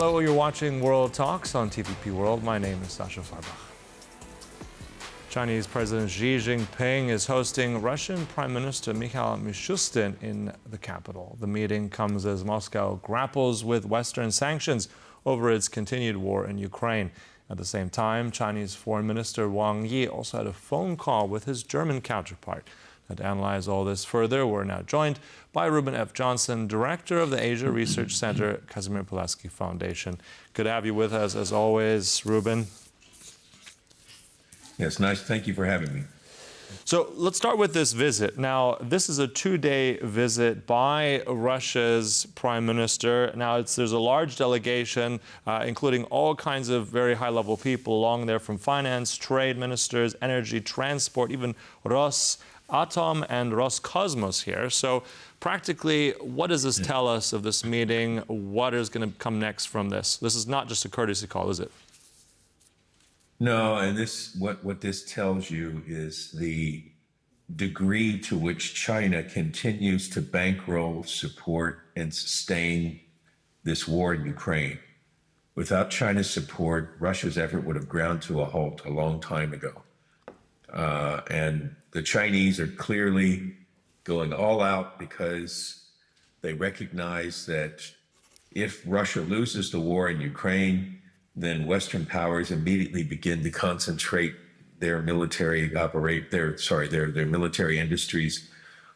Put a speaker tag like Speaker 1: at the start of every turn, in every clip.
Speaker 1: Hello, you're watching World Talks on TVP World. My name is Sascha Fahrbach. Chinese President Xi Jinping is hosting Russian Prime Minister Mikhail Mishustin in the capital. The meeting comes as Moscow grapples with Western sanctions over its continued war in Ukraine. At the same time, Chinese Foreign Minister Wang Yi also had a phone call with his German counterpart. Now, to analyze all this further, we're now joined by Reuben F. Johnson, Director of the Asia Research Center, Kazimir Pulaski Foundation. Good to have you with us, as always, Reuben.
Speaker 2: Yes, nice. Thank you for having me.
Speaker 1: So let's start with this visit. Now, this is a two-day visit by Russia's prime minister. Now, there's a large delegation, including all kinds of very high-level people along there, from finance, trade ministers, energy, transport, even Rosatom and Roscosmos here. So practically, what does this tell us of this meeting? What is going to come next from this? This is not just a courtesy call, is it?
Speaker 2: No, and what this tells you is the degree to which China continues to bankroll, support, and sustain this war in Ukraine. Without China's support, Russia's effort would have ground to a halt a long time ago. And the Chinese are clearly going all out because they recognize that if Russia loses the war in Ukraine, then Western powers immediately begin to concentrate their military their military industries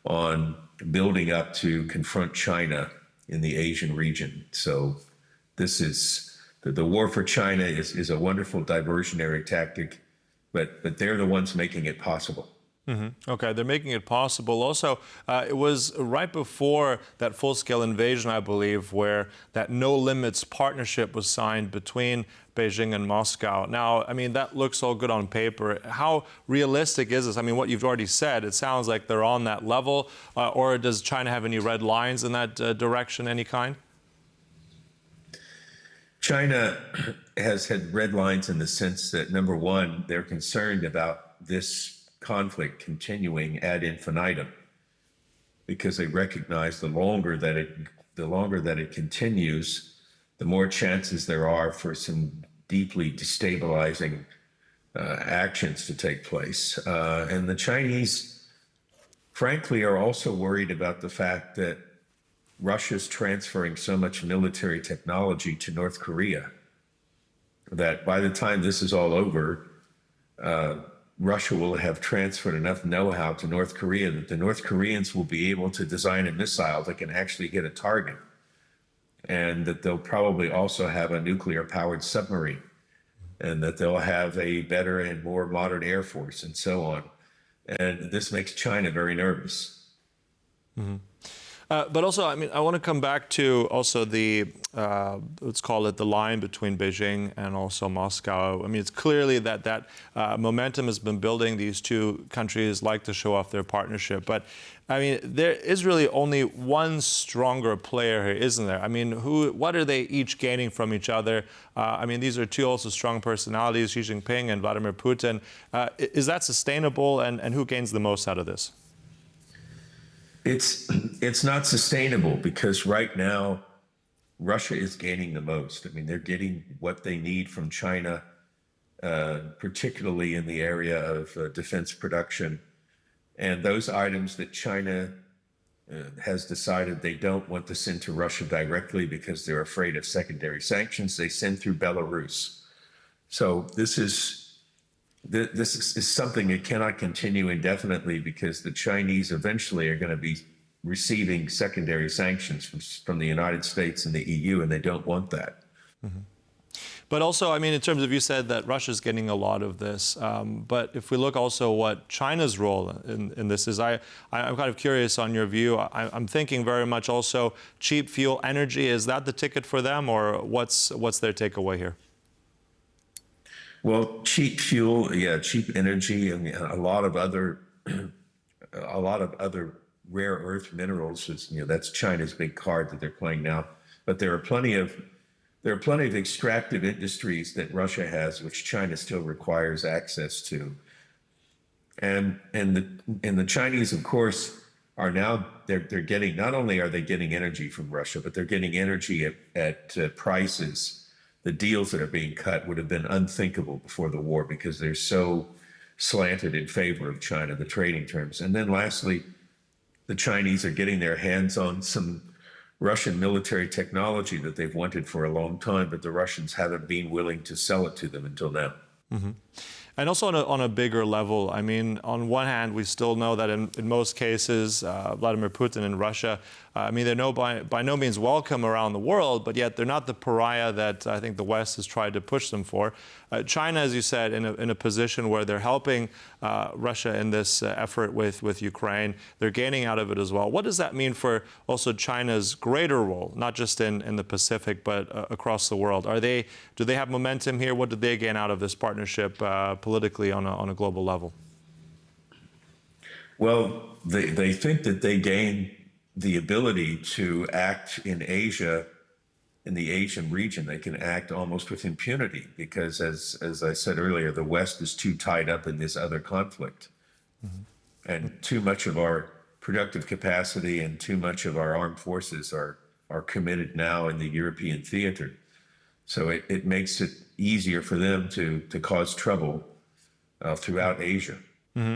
Speaker 2: on building up to confront China in the Asian region. So this is the war for China is a wonderful diversionary tactic, but they're the ones making it possible.
Speaker 1: Mm-hmm. Okay, they're making it possible. Also, it was right before that full-scale invasion, I believe, where that no limits partnership was signed between Beijing and Moscow. Now, I mean, that looks all good on paper. How realistic is this? I mean, what you've already said, it sounds like they're on that level. Or does China have any red lines in that direction, any kind?
Speaker 2: China has had red lines in the sense that, number one, they're concerned about this conflict continuing ad infinitum, because they recognize the longer that it continues, the more chances there are for some deeply destabilizing actions to take place. And the Chinese, frankly, are also worried about the fact that Russia's transferring so much military technology to North Korea that by the time this is all over, Russia will have transferred enough know-how to North Korea that the North Koreans will be able to design a missile that can actually hit a target, and that they'll probably also have a nuclear-powered submarine, and that they'll have a better and more modern air force, and so on. And this makes China very nervous.
Speaker 1: Mm-hmm. But also, I mean, I want to come back to also the, let's call it the line between Beijing and also Moscow. I mean, it's clearly that momentum has been building. These two countries like to show off their partnership. But, I mean, there is really only one stronger player here, isn't there? I mean, what are they each gaining from each other? I mean, these are two also strong personalities, Xi Jinping and Vladimir Putin. Is that sustainable, and who gains the most out of this?
Speaker 2: It's not sustainable, because right now Russia is gaining the most. I mean, they're getting what they need from China, particularly in the area of defense production. And those items that China has decided they don't want to send to Russia directly because they're afraid of secondary sanctions, they send through Belarus. So this is something that cannot continue indefinitely, because the Chinese eventually are going to be receiving secondary sanctions from the United States and the EU, and they don't want that.
Speaker 1: Mm-hmm. But also, I mean, in terms of, you said that Russia's getting a lot of this, but if we look also what China's role in this is, I'm kind of curious on your view. I'm thinking very much also cheap fuel energy. Is that the ticket for them, or what's their takeaway here?
Speaker 2: Well, cheap fuel, yeah, cheap energy, and a lot of other rare earth minerals. That's China's big card that they're playing now. But there are plenty of extractive industries that Russia has, which China still requires access to. And the Chinese, of course, are now they're getting, not only are they getting energy from Russia, but they're getting energy at prices. The deals that are being cut would have been unthinkable before the war because they're so slanted in favor of China, the trading terms. And then lastly, the Chinese are getting their hands on some Russian military technology that they've wanted for a long time, but the Russians haven't been willing to sell it to them until now.
Speaker 1: Mm-hmm. And also on a bigger level, I mean, on one hand, we still know that in most cases, Vladimir Putin and Russia, I mean, they're by no means welcome around the world, but yet they're not the pariah that I think the West has tried to push them for. China, as you said, in a position where they're helping Russia in this effort with Ukraine. They're gaining out of it as well. What does that mean for also China's greater role, not just in the Pacific, but across the world? Do they have momentum here? What did they gain out of this partnership politically on a global level?
Speaker 2: Well, they think that they gain the ability to act in Asia, in the Asian region. They can act almost with impunity because, as I said earlier, the West is too tied up in this other conflict. Mm-hmm. And too much of our productive capacity and too much of our armed forces are committed now in the European theater. So it makes it easier for them to cause trouble throughout Asia. Mm-hmm.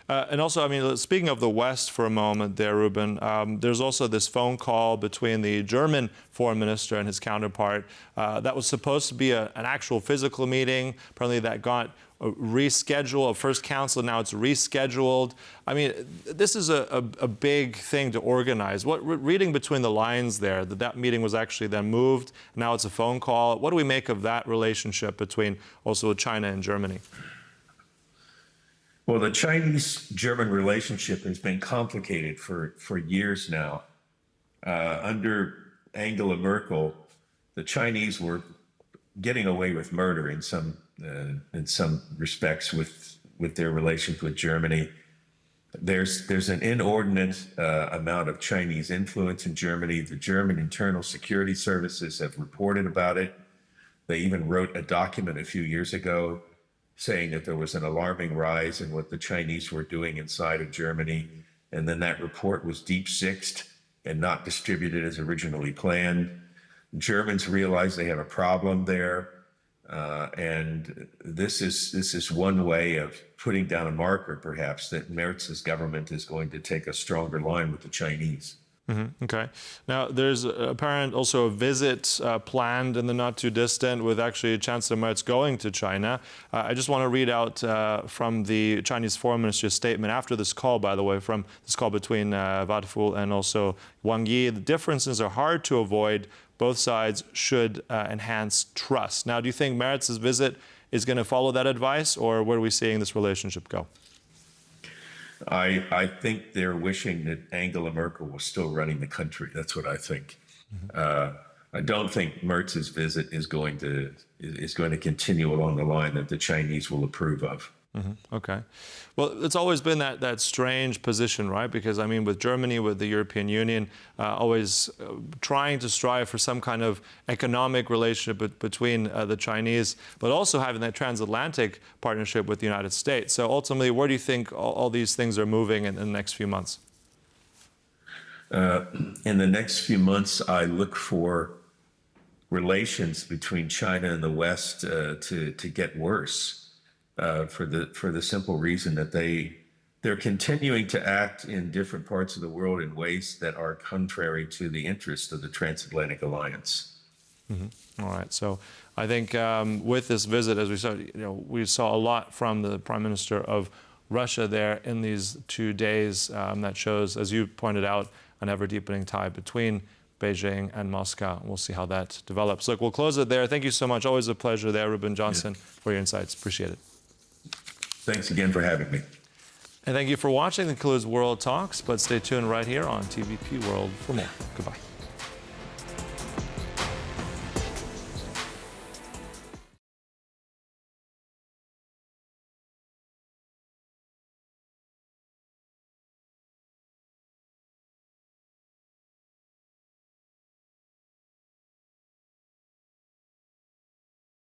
Speaker 1: And also, I mean, speaking of the West for a moment there, Reuben, there's also this phone call between the German foreign minister and his counterpart that was supposed to be an actual physical meeting. Apparently that got rescheduled, a first council, now it's rescheduled. I mean, this is a big thing to organize. Reading between the lines there, that meeting was actually then moved, now it's a phone call. What do we make of that relationship between also China and Germany?
Speaker 2: Well, the Chinese-German relationship has been complicated for years now. Under Angela Merkel, the Chinese were getting away with murder in some respects with their relations with Germany. There's an inordinate amount of Chinese influence in Germany. The German internal security services have reported about it. They even wrote a document a few years ago saying that there was an alarming rise in what the Chinese were doing inside of Germany. And then that report was deep-sixed and not distributed as originally planned. Germans realize they have a problem there. And this is one way of putting down a marker, perhaps, that Merz's government is going to take a stronger line with the Chinese.
Speaker 1: Mm-hmm. Okay. Now, there's apparent also a visit planned in the not too distant with actually Chancellor Merz going to China. I just want to read out from the Chinese Foreign Minister's statement after this call, by the way, from this call between Vatful and also Wang Yi. The differences are hard to avoid. Both sides should enhance trust. Now, do you think Merz's visit is going to follow that advice, or where are we seeing this relationship go?
Speaker 2: I think they're wishing that Angela Merkel was still running the country. That's what I think. Mm-hmm. I don't think Merz's visit is going to continue along the line that the Chinese will approve of.
Speaker 1: Mm-hmm. Okay. Well, it's always been that strange position, right? Because, I mean, with Germany, with the European Union, always trying to strive for some kind of economic relationship between the Chinese, but also having that transatlantic partnership with the United States. So ultimately, where do you think all these things are moving in the next few months?
Speaker 2: In the next few months, I look for relations between China and the West to get worse. For the simple reason that they're continuing to act in different parts of the world in ways that are contrary to the interests of the transatlantic alliance.
Speaker 1: Mm-hmm. All right. So I think with this visit, as we saw, we saw a lot from the Prime Minister of Russia there in these 2 days. That shows, as you pointed out, an ever-deepening tie between Beijing and Moscow. We'll see how that develops. Look, we'll close it there. Thank you so much. Always a pleasure there, Reuben Johnson, for your insights. Appreciate it.
Speaker 2: Thanks again for having me.
Speaker 1: And thank you for watching. That concludes World Talks, but stay tuned right here on TVP World for more. Goodbye.